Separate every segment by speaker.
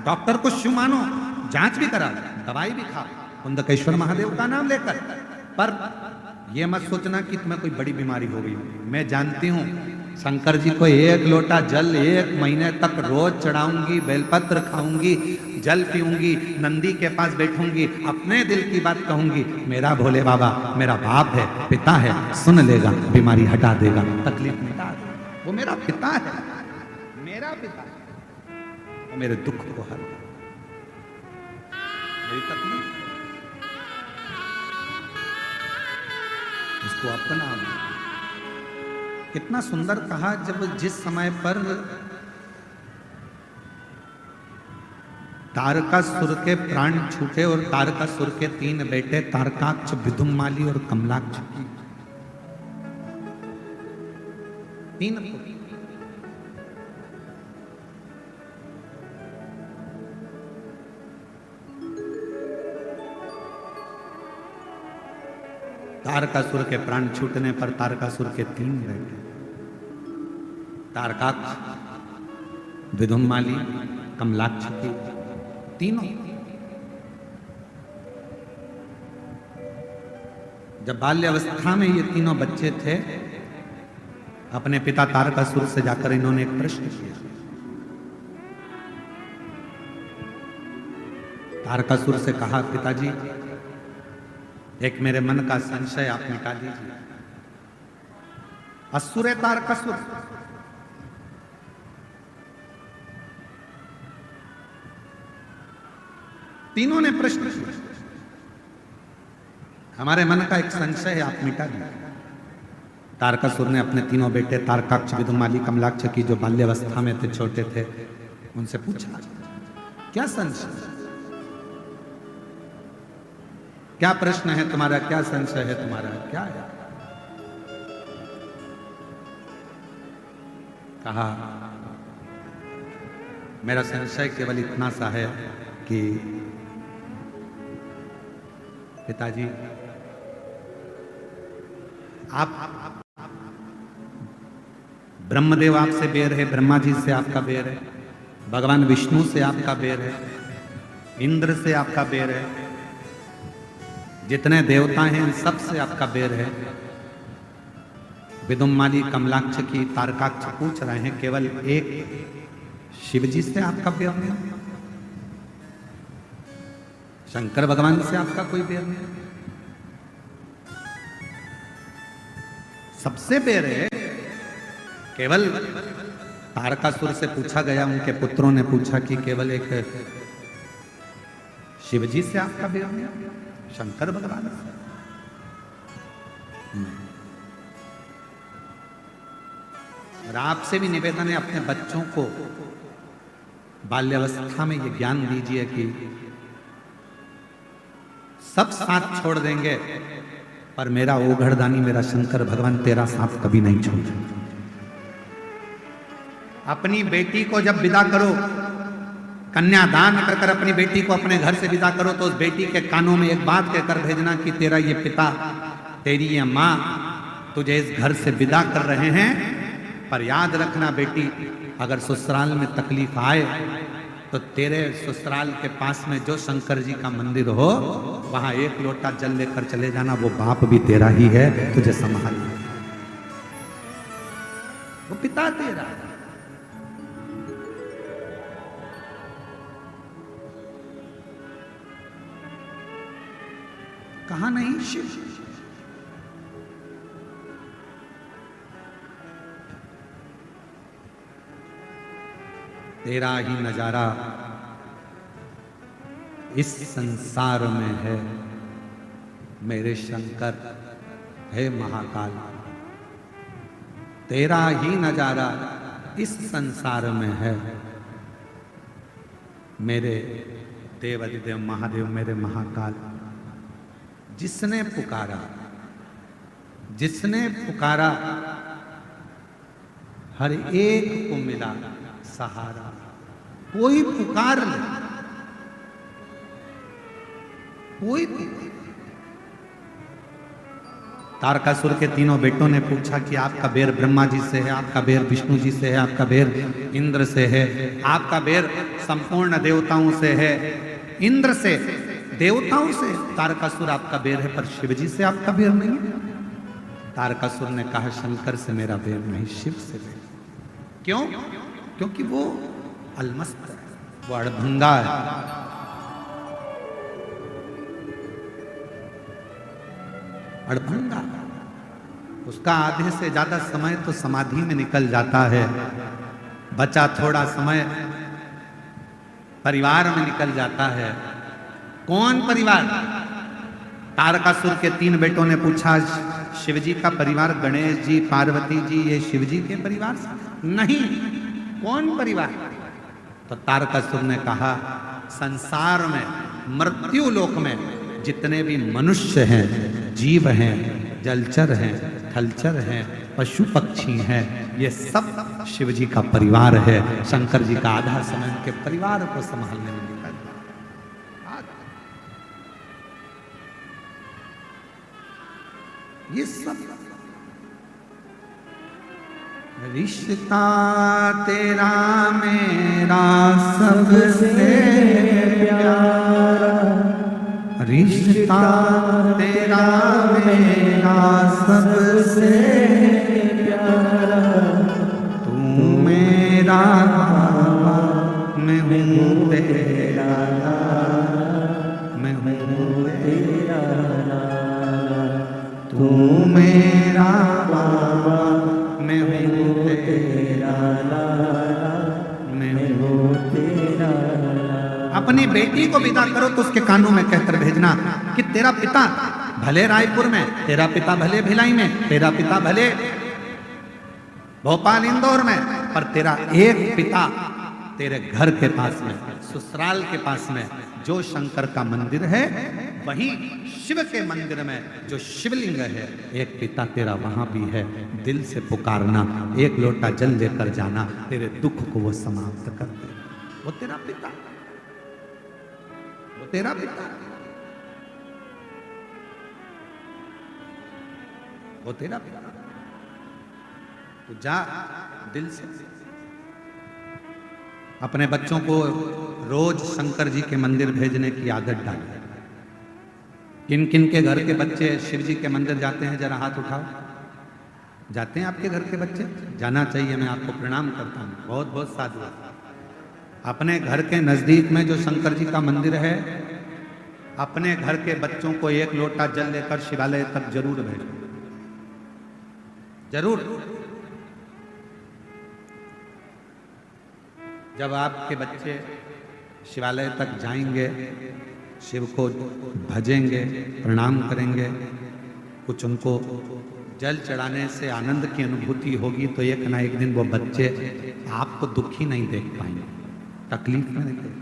Speaker 1: Doctor को शिव मानो, जांच भी करा, दवाई भी खा कुंदकेश्वर महादेव का नाम लेकर, पर यह मत सोचना कि तुम्हें कोई बड़ी बीमारी हो गई। मैं जानती हूं शंकर जी को 1 लोटा जल 1 महीने तक रोज चढ़ाऊंगी, बेलपत्र खाऊंगी, जल पीऊंगी, नंदी के पास बैठूंगी, अपने दिल की बात कहूंगी, मेरा भोले बाबा मेरा बाप है, पिता है, सुन लेगा, बीमारी हटा देगा, तकलीफ मिटा देगा। वो मेरा पिता है, मेरा पिता है, वो मेरे दुख को हर मेरी तकलीफ उसको अपना। कितना सुंदर कहा, जब जिस समय पर तारकासुर के प्राण छूटे और तारकासुर के 3 बेटे तारकाक्ष, विदुम्माली और कमलाक्ष की 3 पुत्र, तारकासुर के प्राण छूटने पर तारकासुर के 3 बेटे तारकाक्ष, विदुम्माली, कमलाक्ष की तीनों, जब बाल्यावस्था में ये तीनों बच्चे थे, अपने पिता तारकासुर से जाकर इन्होंने एक प्रश्न किया। तारकासुर से कहा, पिताजी एक मेरे मन का संशय आप मिटा दीजिए। असुर है तारकासुर, तीनों ने प्रश्न किया, हमारे मन का एक संशय है, आप मिटा दीजिए। तारकासुर ने अपने तीनों बेटे तारकाक्ष, विदुम्माली, कमलाक्ष की जो बाल्यावस्था में थे, छोटे थे, उनसे पूछा, क्या संशय, क्या प्रश्न है तुम्हारा, क्या संशय है तुम्हारा, क्या है? कहा, मेरा संशय केवल इतना सा है कि पिताजी आप ब्रह्मदेव आपसे बैर है, ब्रह्मा जी से आपका बैर है, भगवान विष्णु से आपका बैर है, इंद्र से आपका बैर है, जितने देवता हैं इन सब से आपका बैर है। विदुम्माली, कमलाक्ष की, तारकाक्ष पूछ रहे हैं, केवल एक शिवजी से आपका बैर नहीं, शंकर भगवान से आपका कोई बैर नहीं, सबसे बैर है। केवल तारकासुर से पूछा गया, उनके पुत्रों ने पूछा कि केवल एक शिवजी से आपका बैर नहीं, शंकर भगवान से नहीं। और आपसे भी निवेदन है, अपने बच्चों को बाल्यावस्था में ये ज्ञान दीजिए कि सब साथ छोड़ देंगे, पर मेरा ओघड़दानी, मेरा शंकर भगवान तेरा साथ कभी नहीं छोड़ेगा। अपनी बेटी को जब विदा करो, कन्यादान कर कर अपनी बेटी को अपने घर से विदा करो, तो उस बेटी के कानों में एक बात कहकर भेजना कि तेरा ये पिता, तेरी ये माँ तुझे इस घर से विदा कर रहे हैं, पर याद रखना बेटी, अगर ससुराल में तकलीफ आए तो तेरे ससुराल के पास में जो शंकर जी का मंदिर हो, वहां 1 लोटा जल लेकर चले जाना, वो बाप भी तेरा ही है, तुझे संभाल, वो पिता तेरा। कहा नहीं शिव, तेरा ही नजारा इस संसार में है, मेरे शंकर है महाकाल, तेरा ही नजारा इस संसार में है, मेरे देवाधिदेव महादेव, मेरे महाकाल। जिसने पुकारा, जिसने पुकारा, हर एक को मिला सहारा। कोई पुकार ले, कोई तारकासुर के तीनों बेटों ने पूछा कि आपका बेर ब्रह्मा जी से है, आपका बेर विष्णु जी से है, आपका बेर इंद्र से है, आपका बेर संपूर्ण देवताओं से है। इंद्र से, देवताओं से तारकासुर आपका बेर है, पर शिव जी से आपका बेर नहीं है। तारकासुर ने कहा शंकर से मेरा बेर नहीं, शिव से बेर। क्यों? क्योंकि वो अलमस्त है, वो अड़भंगा है। अड़भंगा, उसका आधे से ज्यादा समय तो समाधि में निकल जाता है, बचा थोड़ा समय परिवार में निकल जाता है। कौन परिवार? तारकासुर के 3 बेटों ने पूछा शिव जी का परिवार, गणेश जी, पार्वती जी, ये शिव जी के परिवार से? नहीं। कौन परिवार? तो तारकासुर ने कहा संसार में, मृत्यु लोक में जितने भी मनुष्य हैं, जीव हैं, जलचर हैं, थलचर हैं, पशु पक्षी हैं, ये सब शिव जी का परिवार है। शंकर जी का आधा समय के परिवार को संभालने में निकल ये सब रिश्ता तेरा मेरा सबसे प्यारा, रिश्ता तेरा मेरा सबसे प्यारा, तू मेरा बाबा, मैं हूँ तेरा, मैं हूँ तेरा, तू मेरा बाबा, मैं हूँ तेरा, मैं हूँ तेरा। अपनी बेटी को विदा करो तो उसके कानों में कहकर भेजना कि तेरा पिता भले रायपुर में, तेरा पिता भले भिलाई में, तेरा पिता भले भोपाल इंदौर में, पर तेरा एक पिता तेरे घर के पास में, ससुराल के पास में जो शंकर का मंदिर है, वही शिव के मंदिर में जो शिवलिंग है, एक पिता तेरा वहां भी है। दिल से पुकारना, एक लोटा जल लेकर जाना, तेरे दुख को वो समाप्त कर दे। वो तेरा पिता, वो तेरा पिता, वो तेरा पिता। तो जा दिल से अपने बच्चों को रोज शंकर जी के मंदिर भेजने की आदत डाल। किन किन के घर के बच्चे शिव जी के मंदिर जाते हैं? जरा हाथ उठाओ। जाते हैं आपके घर के बच्चे? जाना चाहिए, मैं आपको प्रणाम करता हूँ, बहुत बहुत साधु। अपने घर के नजदीक में जो शंकर जी का मंदिर है, अपने घर के बच्चों को एक लोटा जल लेकर शिवालय तक जरूर भेजो, जरूर। जब आपके बच्चे शिवालय तक जाएंगे, शिव को भजेंगे, प्रणाम करेंगे, कुछ उनको जल चढ़ाने से आनंद की अनुभूति होगी, तो एक ना एक दिन वो बच्चे आपको दुखी नहीं देख पाएंगे, तकलीफ में नहीं देख।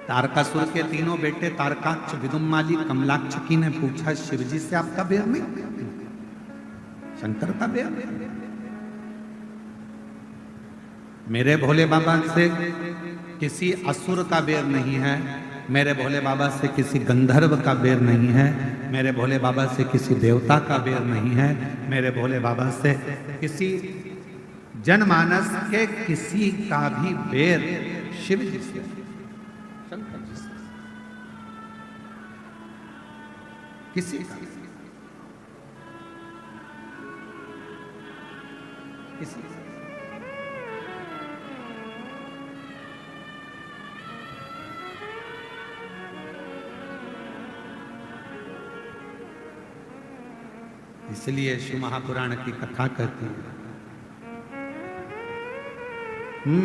Speaker 1: तारकासुर के 3 बेटे तारकाक्ष, विदुम्माली, कमलाक्षकी ने पूछा शिव जी से आपका बेर नहीं, शंकर का बेर? मेरे भोले बाबा से किसी असुर का बेर नहीं है, मेरे भोले बाबा से किसी गंधर्व का बेर नहीं है, मेरे भोले बाबा से किसी देवता का बेर नहीं है, मेरे भोले बाबा से किसी जनमानस के किसी का भी बेर शिव जी से, शंकर जी से, किसी का, किसी का। इसलिए शिव महापुराण की कथा कहती है,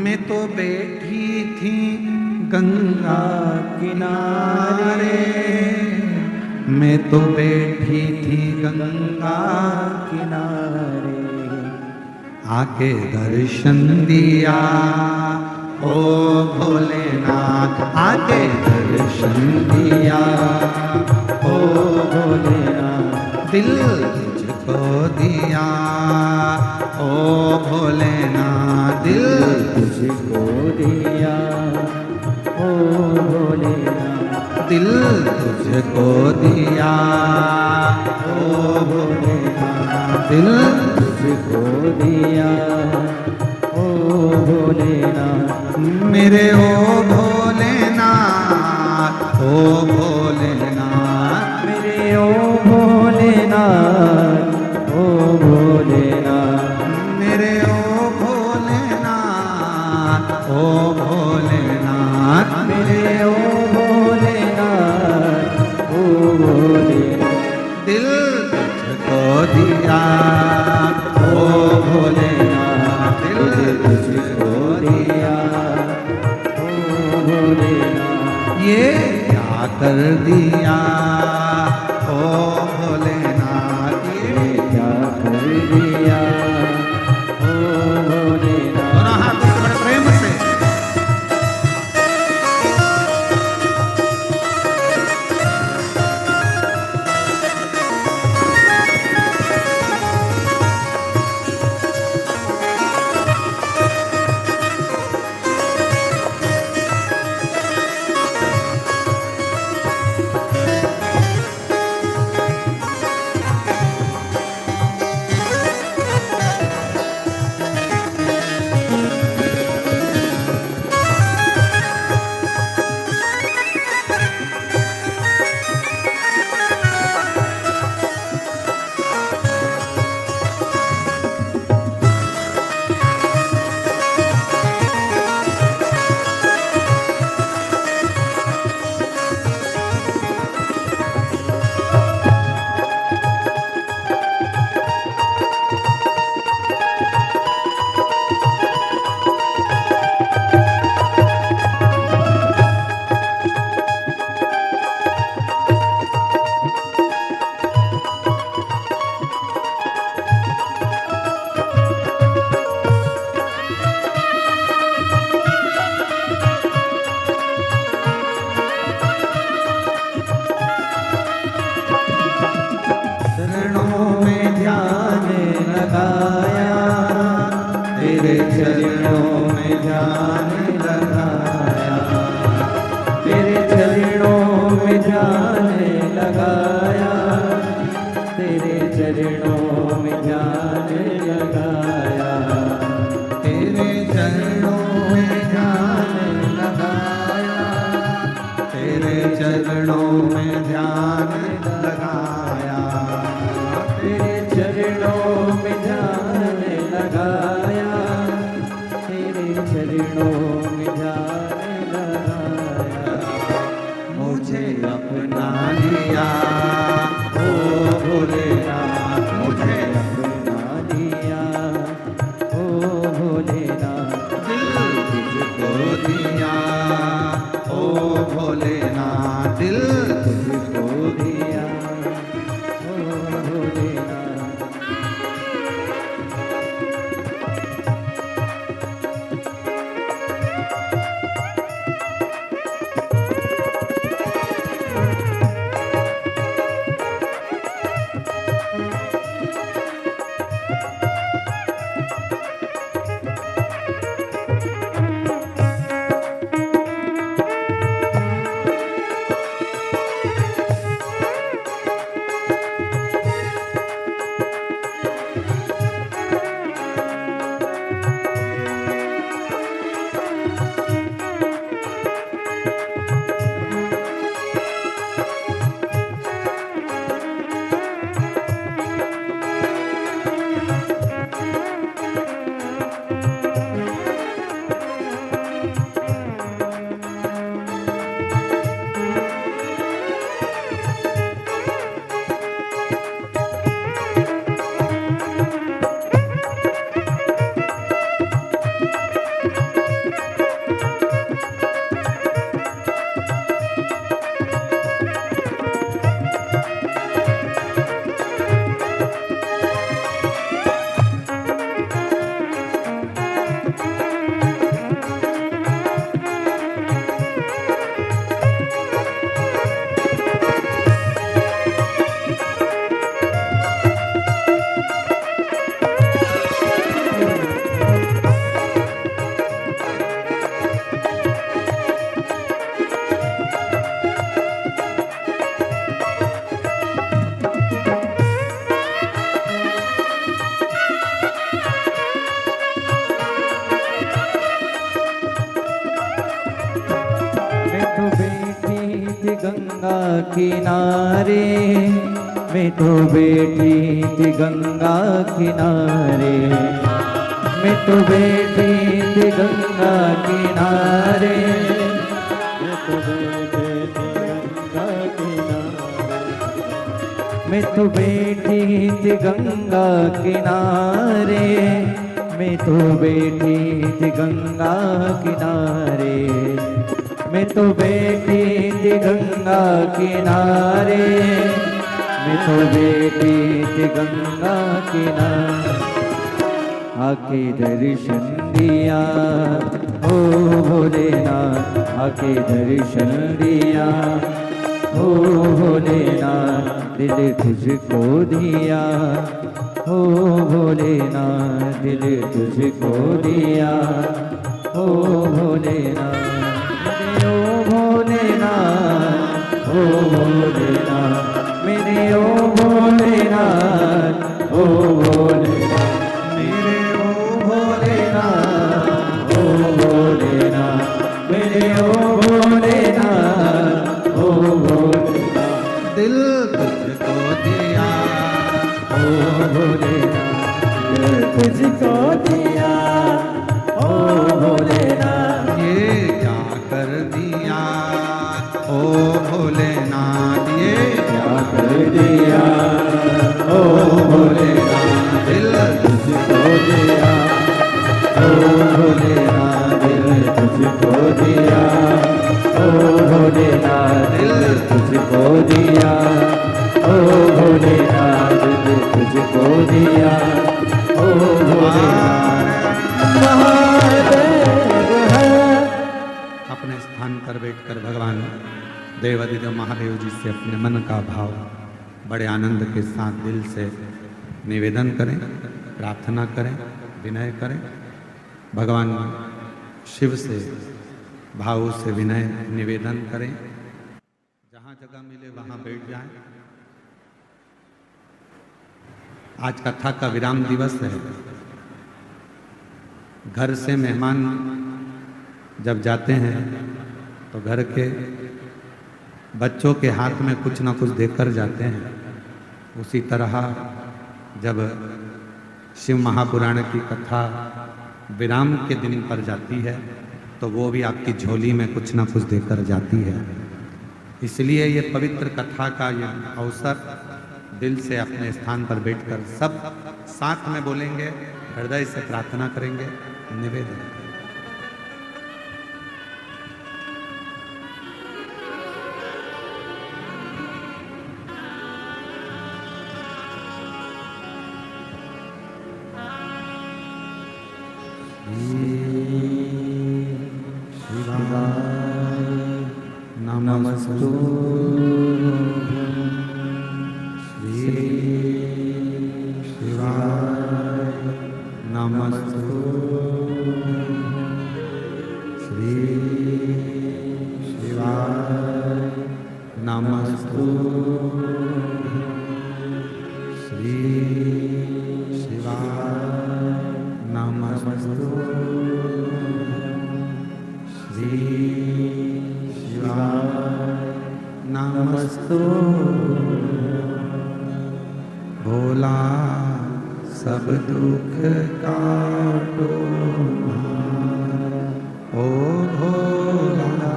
Speaker 1: मैं तो बैठी थी गंगा किनारे, मैं तो बैठी थी गंगा किनारे, आके दर्शन दिया ओ भोलेनाथ, आके दर्शन दिया ओ भोलेनाथ, दिल तुझको दिया ओ भोलेनाथ, दिल तुझको दिया ओ भोलेनाथ, दिल तुझको दिया ओ भोलेनाथ, दिल
Speaker 2: तुझको दिया ओ भोलेनाथ,
Speaker 1: मेरे ओ भोलेनाथ, ओ भोलेनाथ,
Speaker 2: मेरे ओ भोलेनाथ, ओ भोलेनाथ,
Speaker 1: मेरे ओ भोलेनाथ, ओ भोलेनाथ,
Speaker 2: मेरे ओ भोलेनाथ, ओ भोलेनाथ,
Speaker 1: दिल तुझको दिया ओ भोलेनाथ, दिल
Speaker 2: तुझको दिया ओ भोलेनाथ,
Speaker 1: ये क्या कर दिया ओ भोलेनाथ, ये
Speaker 2: क्या कर दिया ओ भोलेनाथ।
Speaker 1: दोनों हाथों से बड़े प्रेम से
Speaker 2: चरणों में ध्यान लगाया, तेरे चरणों में ध्यान लगाया, तेरे चरणों में ध्यान लगाया, तेरे चरणों में ध्यान लगाया,
Speaker 1: तेरे चरणों में ध्यान लगाया, तेरे चरणों में ध्यान लगाया,
Speaker 2: तेरे चरणों में ध्यान लगाया, तेरे चरणों में ध्यान लगाया,
Speaker 1: मुझे अपना लिया ओ भोलेनाथ, मुझे
Speaker 2: अपना दिया ओ भोलेनाथ,
Speaker 1: दिल तुझको दिया ओ भोलेनाथ, दिल
Speaker 2: तुझको दिया ओ भोलेनाथ। गंगा किनारे, मैं तो बैठी थी गंगा किनारे, मैं तो बैठी थी गंगा किनारे, मैं तो बैठी थी गंगा किनारे, मैं तो बैठी थी गंगा किनारे, मैं तो बैठी थी गंगा किनारे, मैं तो बैठी थी गंगा किनारे, मैं तो बैठी थी गंगा किनारे, आके दर्शन दिया ओ भोलेनाथ, आके दर्शन दिया ओ भोलेनाथ, दिल तुझको दिया ओ भोलेनाथ, दिल तुझको दिया ओ भोलेनाथ, मेरे ओ भोलेनाथ, ओ भोलेनाथ, मेरे ओ भोलेनाथ, ओ भोलेनाथ, मेरे ओ भोलेनाथ, ओ भोलेनाथ, मेरे ओ भोलेनाथ, ओ भोलेनाथ,
Speaker 1: दिल तुझको दिया
Speaker 2: ओ भोलेनाथ, दिल तुझको दिया ओ भोलेनाथ,
Speaker 1: ये क्या कर दिया ओ भोलेनाथ, ये
Speaker 2: क्या कर दिया ओ भोलेनाथ,
Speaker 1: दिल
Speaker 2: तुझको दिया ओ भोलेनाथ, दिल तुझको दिया ओ भोलेनाथ, दिल तुझको दिया ओ भोलेनाथ, दिल तुझको दिया ओ भोलेनाथ, महादेव है।
Speaker 1: अपने स्थान पर बैठकर भगवान देवादिदेव महादेव जी से अपने मन का भाव बड़े आनंद के साथ दिल से निवेदन करें, प्रार्थना करें, विनय करें। भगवान शिव से भाव से विनय निवेदन करें। जहाँ जगह मिले वहाँ बैठ जाएं। आज कथा का विराम दिवस है। घर से मेहमान जब जाते हैं तो घर के बच्चों के हाथ में कुछ ना कुछ देकर जाते हैं। उसी तरह जब शिव महापुराण की कथा विराम के दिन पर जाती है तो वो भी आपकी झोली में कुछ ना कुछ देकर जाती है। इसलिए ये पवित्र कथा का ये अवसर दिल से अपने स्थान पर बैठकर सब साथ में बोलेंगे, हृदय से प्रार्थना करेंगे, निवेदन करेंगे।
Speaker 2: नमस्तु
Speaker 1: श्री शिवाय नमस्तु श्री शिवाय नमस्तु श्री शिवाय नमस्तु श्री नमस्तु। भोला सब दुख काटो ओ भोला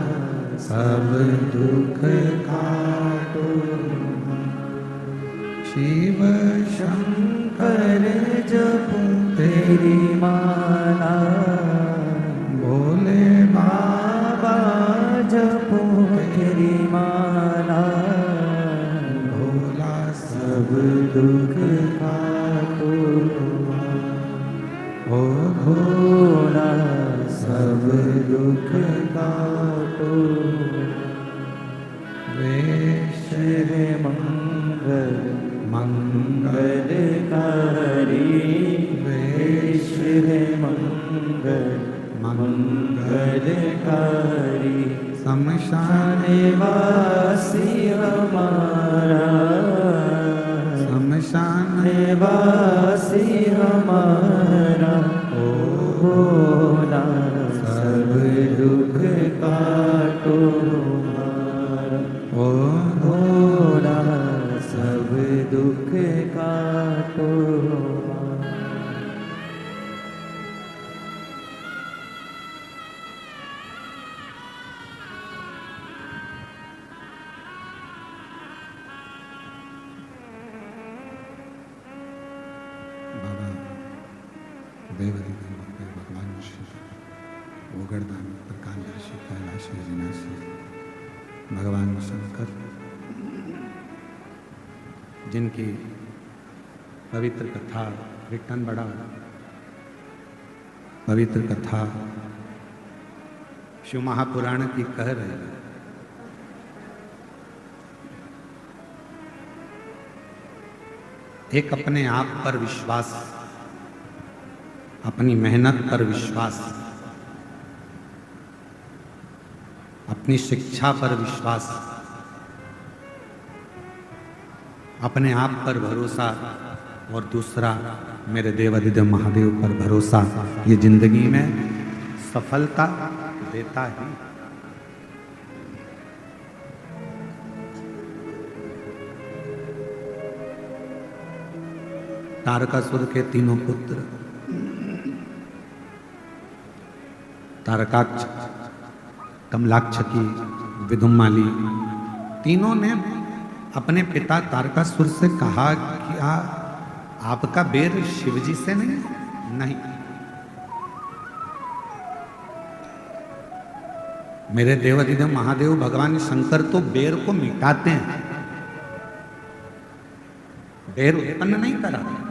Speaker 1: सब दुख काटो। शिव शंकर जपो तेरी माला, भोले बाबा जपो तेरी माला। भोला सब दुख काटो ओ भोला सब दुख काटो। वेश मंगल मंगलकारी, वेश मंगल मंगलकारी। शमशान वासी हमारा, शमशान वासी हमारा। ओ भोला सब दुख काटो हमारा, ओ गोगरदान प्रकांडर्षि कैलाश विनाशी भगवान शंकर, जिनकी पवित्र कथा कीर्तन बड़ा पवित्र कथा शिव महापुराण की कह रहे हैं। एक अपने आप पर विश्वास, अपनी मेहनत पर विश्वास, अपनी शिक्षा पर विश्वास, अपने आप पर भरोसा, और दूसरा मेरे देवाधिदेव महादेव पर भरोसा, ये जिंदगी में सफलता देता ही। तारकासुर के तीनों पुत्र तारकाक्ष, कमलाक्ष की, विदुमाली, तीनों ने अपने पिता तारकासुर से कहा कि आपका बेर शिवजी से नहीं, मेरे देवाधिदेव महादेव भगवान शंकर तो बेर को मिटाते हैं, बेर उत्पन्न नहीं कराते।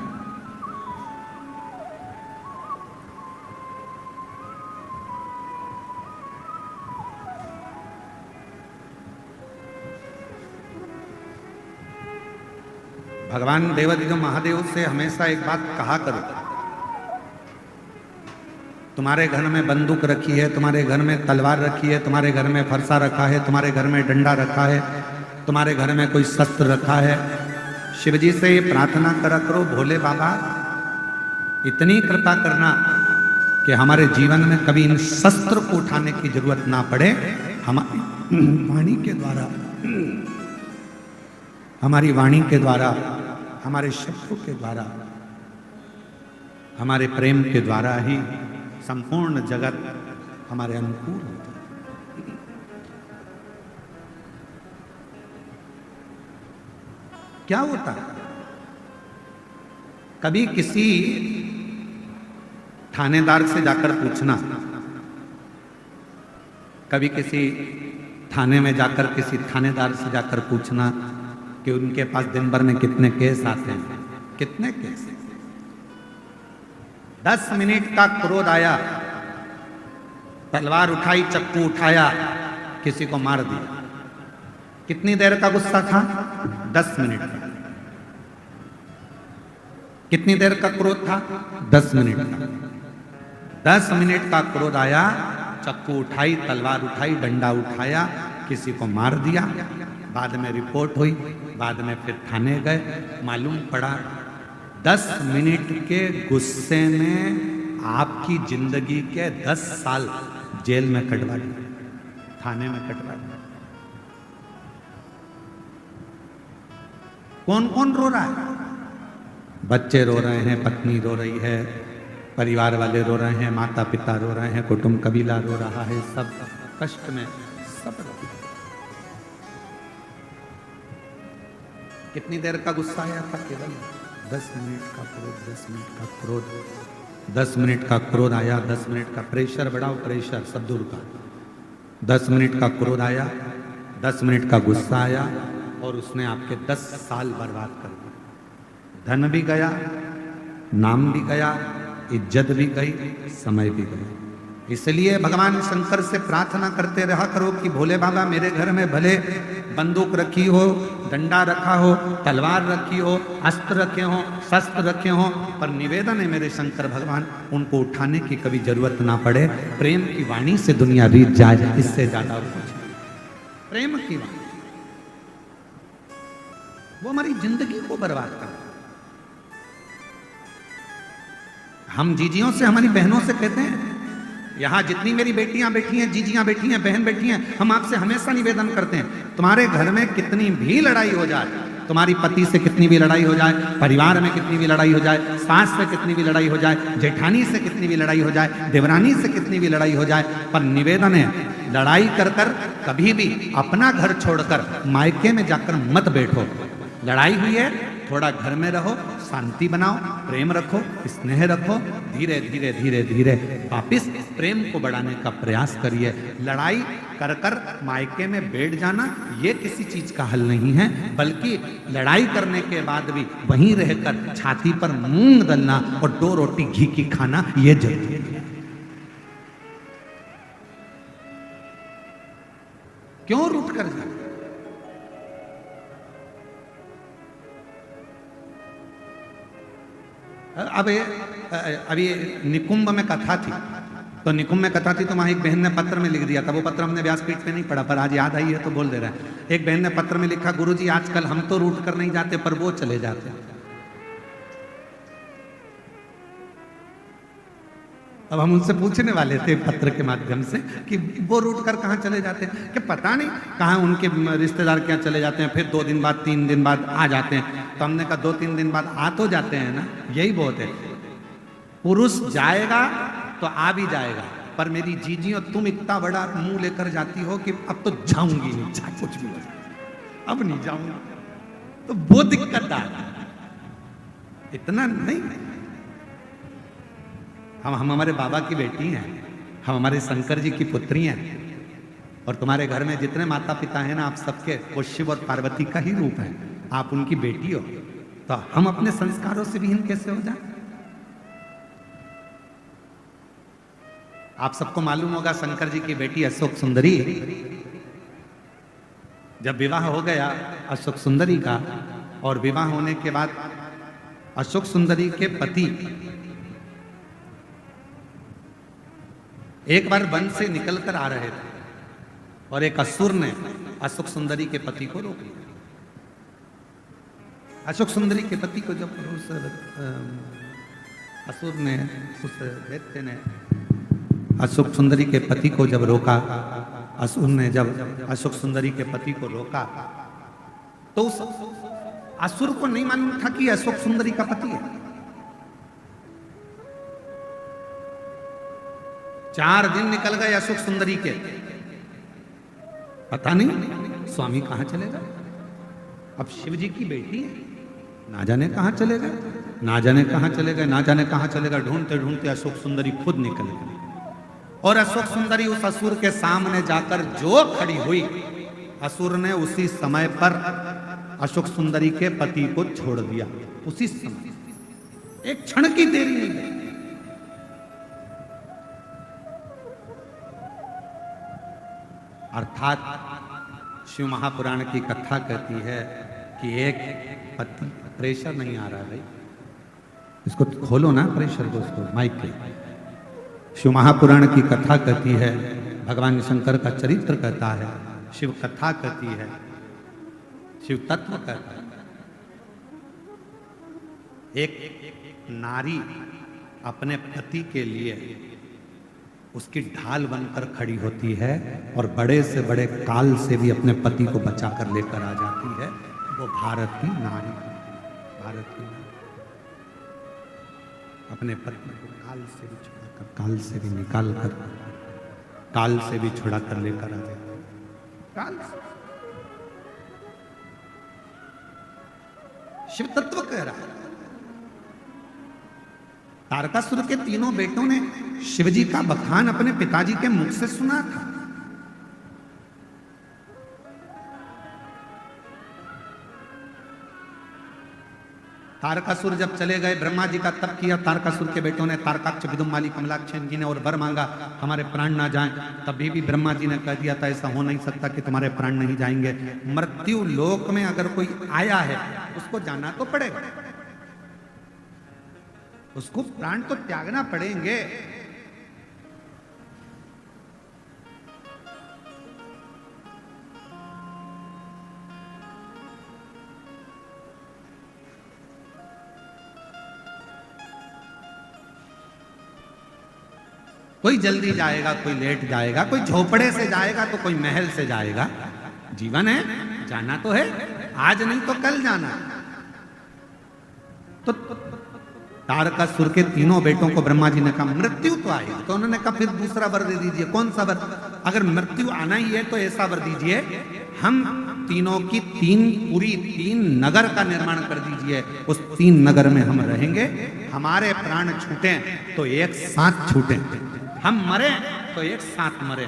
Speaker 1: भगवान देवाधिदेव महादेव से हमेशा एक बात कहा करो, तुम्हारे घर में बंदूक रखी है, तुम्हारे घर में तलवार रखी है, तुम्हारे घर में फरसा रखा है, तुम्हारे घर में डंडा रखा है, तुम्हारे घर में कोई शस्त्र रखा है, शिवजी से ये प्रार्थना करा करो, भोले बाबा इतनी कृपा करना कि हमारे जीवन में कभी इन शस्त्र को उठाने की जरूरत ना पड़े। हमारी वाणी के द्वारा, हमारी वाणी के द्वारा, हमारे शब्दों के द्वारा, हमारे प्रेम के द्वारा ही संपूर्ण जगत हमारे अनुकूल होता है। क्या होता है, कभी किसी थानेदार से जाकर पूछना, कभी किसी थाने में जाकर किसी थानेदार से जाकर पूछना कि उनके पास दिन भर में कितने केस आते हैं, कितने केस। 10 मिनट का क्रोध आया, तलवार उठाई, चक्कू उठाया, किसी को मार दिया। कितनी देर का गुस्सा था? 10 मिनट का। कितनी देर का क्रोध था? 10 मिनट का। 10 मिनट का क्रोध आया, चक्कू उठाई, तलवार उठाई, डंडा उठाया, किसी को मार दिया। बाद में रिपोर्ट हुई, बाद में फिर थाने गए, मालूम पड़ा 10 मिनट के गुस्से में आपकी जिंदगी के 10 साल जेल में कटवा दिए, थाने में कटवा दिए। कौन कौन रो रहा है? बच्चे रो रहे हैं, पत्नी रो रही है, परिवार वाले रो रहे हैं, माता पिता रो रहे हैं, कुटुंब कबीला रो रहा है, सब कष्ट में, सब रो रहे हैं। कितनी देर का गुस्सा आया था? केवल 10 मिनट का क्रोध, 10 मिनट का क्रोध, 10 मिनट का क्रोध आया, 10 मिनट का प्रेशर बढ़ाओ, प्रेशर सब दूर का। 10 मिनट का क्रोध आया, 10 मिनट का गुस्सा आया, और उसने आपके 10 साल बर्बाद कर दिए। धन भी गया, नाम भी गया, इज्जत भी गई, समय भी गया। इसलिए भगवान शंकर से प्रार्थना करते रहा करो कि भोले बाबा मेरे घर में भले बंदूक रखी हो, डंडा रखा हो, तलवार रखी हो, अस्त्र रखे हो, शस्त्र रखे हो, पर निवेदन है मेरे शंकर भगवान उनको उठाने की कभी जरूरत ना पड़े। प्रेम की वाणी से दुनिया रीत जाए, इससे ज्यादा और कुछ नहीं। प्रेम की वाणी वो हमारी जिंदगी को बर्बाद कर। हम जीजियों से, हमारी बहनों से कहते हैं, यहाँ जितनी मेरी बेटियां बैठी हैं, जीजियां बैठी हैं, बहन बैठी हैं, हम आपसे हमेशा निवेदन करते हैं, तुम्हारे घर में कितनी भी लड़ाई हो जाए, तुम्हारी पति से कितनी भी लड़ाई हो जाए, परिवार में कितनी भी लड़ाई हो जाए, सास से कितनी भी लड़ाई हो जाए, जेठानी से कितनी भी लड़ाई हो जाए, देवरानी से कितनी भी लड़ाई हो जाए, पर निवेदन है लड़ाई कर कर कभी भी अपना घर छोड़कर मायके में जाकर मत बैठो। लड़ाई हुई है, थोड़ा घर में रहो, शांति बनाओ, प्रेम रखो, स्नेह रखो, धीरे धीरे धीरे धीरे वापिस प्रेम को बढ़ाने का प्रयास करिए। लड़ाई कर कर मायके में बैठ जाना ये किसी चीज का हल नहीं है, बल्कि लड़ाई करने के बाद भी वहीं रहकर छाती पर मूंग दलना और 2 रोटी घी की खाना ये जरूरी है। क्यों रूठ कर जाए? अब अभी निकुंभ में कथा थी, तो निकुंभ में कथा थी तो वहां एक बहन ने पत्र में लिख दिया था। वो पत्र हमने व्यासपीठ पे नहीं पढ़ा, पर आज याद आई है तो बोल दे रहा है। एक बहन ने पत्र में लिखा, गुरुजी आजकल हम तो रूठ कर नहीं जाते पर वो चले जाते हैं। अब हम उनसे पूछने वाले थे पत्र के माध्यम से कि वो रूट कर कहाँ चले जाते हैं, कि पता नहीं कहाँ उनके रिश्तेदार क्या चले जाते हैं, फिर 2 दिन बाद 3 दिन बाद आ जाते हैं। तो हमने कहा 2-3 दिन बाद आ तो जाते हैं ना, यही बहुत है। पुरुष जाएगा तो आ भी जाएगा, पर मेरी जीजी और तुम इतना बड़ा मुंह लेकर जाती हो कि अब तो जाऊंगी नहीं, चाहे कुछ भी हो जाए, अब नहीं जाऊंगी, तो वो दिक्कत आ इतना नहीं। हम हमारे बाबा की बेटी हैं, हम हमारे शंकर जी की पुत्री हैं, और तुम्हारे घर में जितने माता पिता हैं ना, आप सबके वो शिव और पार्वती का ही रूप है, आप उनकी बेटी हो, तो हम अपने संस्कारों से विहीन कैसे हो जाए? आप सबको मालूम होगा शंकर जी की बेटी अशोक सुंदरी, जब विवाह हो गया अशोक सुंदरी का, और विवाह होने के बाद अशोक सुंदरी के पति एक बार वन से निकलकर आ रहे थे और एक असुर ने अशोक सुंदरी के पति को रोक लिया। अशोक सुंदरी के पति को जब उस असुर ने, उस दैत्य ने अशोक सुंदरी के पति को जब रोका, असुर ने जब अशोक सुंदरी के पति को रोका, तो उस असुर को नहीं मालूम था कि अशोक सुंदरी का पति है। 4 दिन निकल गए अशोक सुंदरी के, पता नहीं स्वामी कहां चले गए। अब शिव जी की बेटी है, ना जाने कहां चले गए, ना जाने कहां चले गए, ना जाने कहां चले गए। ढूंढते ढूंढते अशोक सुंदरी खुद निकल गई, और अशोक सुंदरी उस असुर के सामने जाकर जो खड़ी हुई, असुर ने उसी समय पर अशोक सुंदरी के पति को छोड़ दिया। उसी समय, एक क्षण की देरी नहीं है। अर्थात शिव महापुराण की कथा कहती है कि एक पति, प्रेशर नहीं आ रहा है भाई, इसको खोलो ना प्रेशर दोस्तों माइक पे। शिव महापुराण की कथा कहती है, भगवान शंकर का चरित्र कहता है, शिव कथा कहती है, शिव तत्व कहता है। एक नारी अपने पति के लिए उसकी ढाल बनकर खड़ी होती है, और बड़े से बड़े काल से भी अपने पति को बचाकर लेकर आ जाती है। वो भारत की नारी, भारत की नारी अपने पति को काल से भी छुड़ाकर, काल से भी निकाल कर, काल से भी छुड़ा कर लेकर आ जाती है। काल से शिव तत्व कह रहा है। तारकासुर के 3 बेटों ने शिवजी का बखान अपने पिताजी के मुख से सुना था। तारकासुर जब चले गए, ब्रह्मा जी का तप किया, तारकासुर के बेटों ने, तारकाक्ष, विदुमाली, कमलाक्ष जी ने, और वर मांगा हमारे प्राण ना जाएं। तभी भी ब्रह्मा जी ने कह दिया था ऐसा हो नहीं सकता कि तुम्हारे प्राण नहीं जाएंगे। मृत्यु लोक में अगर कोई आया है उसको जाना तो पड़ेगा, उसको प्राण तो त्यागना पड़ेंगे। कोई जल्दी जाएगा, कोई लेट जाएगा, कोई झोपड़े से जाएगा तो कोई महल से जाएगा। जीवन है, जाना तो है, आज नहीं तो कल जाना। तो तारकासुर के 3 बेटों को ब्रह्मा जी ने कहा मृत्यु तो आएगी, तो उन्होंने कहा फिर दूसरा वर दे दीजिए। कौन सा वर? अगर मृत्यु आना ही है तो ऐसा वर दीजिए, हम तीनों की तीन नगर का निर्माण कर दीजिए, उस 3 नगर में हम रहेंगे। हमारे प्राण छूटे तो एक साथ छूटे, हम मरे तो एक साथ मरे,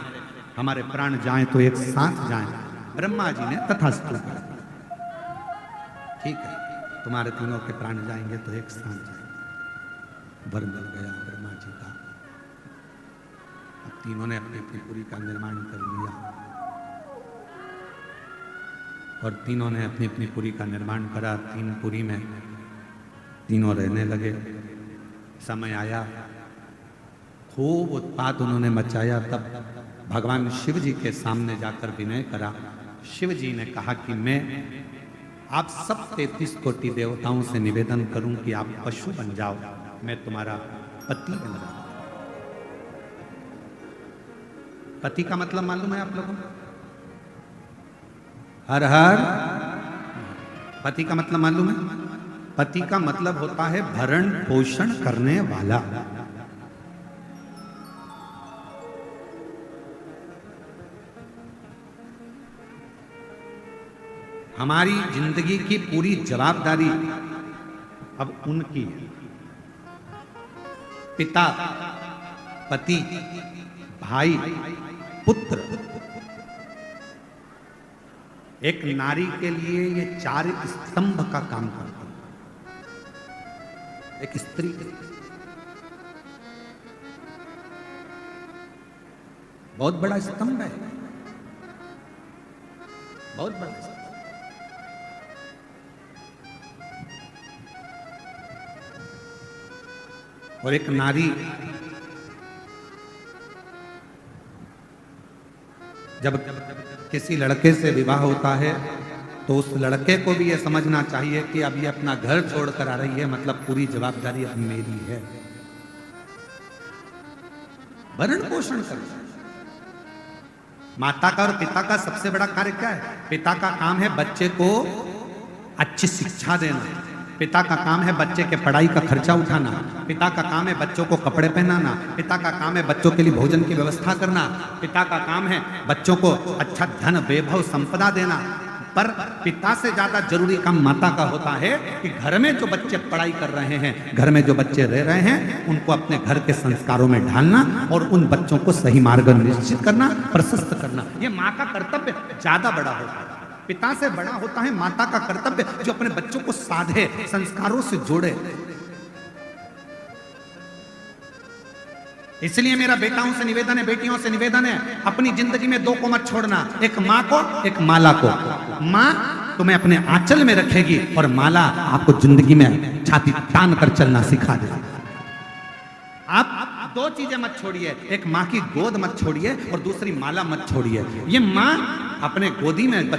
Speaker 1: हमारे प्राण जाएं तो एक साथ जाएं। ब्रह्मा जी ने तथास्तु कर दिया। ठीक है, तुम्हारे तीनों के प्राण जाएंगे तो एक साथ जाएंगे। वर मिल गया ब्रह्मा जी का। अब तीनों ने अपनी अपनी पुरी का निर्माण कर लिया और तीनों ने अपनी अपनी पुरी का निर्माण करा। 3 पुरी में तीनों रहने लगे। समय आया, खूब उत्पात उन्होंने मचाया। तब भगवान शिव जी के सामने जाकर विनय करा। शिव जी ने कहा कि मैं आप सब 33 कोटि देवताओं से निवेदन करूं कि आप पशु बन जाओ, मैं तुम्हारा पति बन जाऊं। पति का मतलब मालूम है आप लोगों को? हर हर। पति का मतलब मालूम है? पति का मतलब होता है भरण पोषण करने वाला। हमारी जिंदगी की पूरी जवाबदारी अब उनकी है। पिता, पति, भाई, पुत्र। एक नारी के लिए ये 4 स्तंभ का काम करता है। एक स्त्री बहुत बड़ा स्तंभ है, बहुत बड़ा स्तंभ। और एक नारी जब किसी लड़के से विवाह होता है तो उस लड़के को भी यह समझना चाहिए कि अब ये अपना घर छोड़कर आ रही है, मतलब पूरी जवाबदारी अब मेरी है। भरण पोषण कर। माता का और पिता का सबसे बड़ा कार्य क्या है? पिता का काम है बच्चे को अच्छी शिक्षा देना, पिता का काम है बच्चे के पढ़ाई का खर्चा उठाना, पिता का काम है बच्चों को कपड़े पहनाना, पिता का काम है बच्चों के लिए भोजन की व्यवस्था करना, पिता का काम है बच्चों को अच्छा धन वैभव संपदा देना। पर पिता से ज्यादा जरूरी काम माता का होता है कि घर में जो बच्चे पढ़ाई कर रहे हैं, घर में जो बच्चे रह रहे हैं, उनको अपने घर के संस्कारों में ढालना और उन बच्चों को सही मार्ग निश्चित करना, प्रशस्त करना। ये माँ का कर्तव्य ज्यादा बड़ा होता है। पिता से बड़ा होता है माता का कर्तव्य, जो अपने बच्चों को साधे, संस्कारों से जोड़े। इसलिए मेरा बेटाओं से निवेदन है, बेटियों से निवेदन है, अपनी जिंदगी में 2 को मत छोड़ना, एक माँ को, एक माला को। माँ तुम्हें अपने आंचल में रखेगी और माला आपको जिंदगी में छाती तान कर चलना सिखा देगी। आप 2 चीजें मत छोड़िए, एक माँ की गोद मत छोड़िए और दूसरी माला मत छोड़िए। ये माँ अपने गोदी में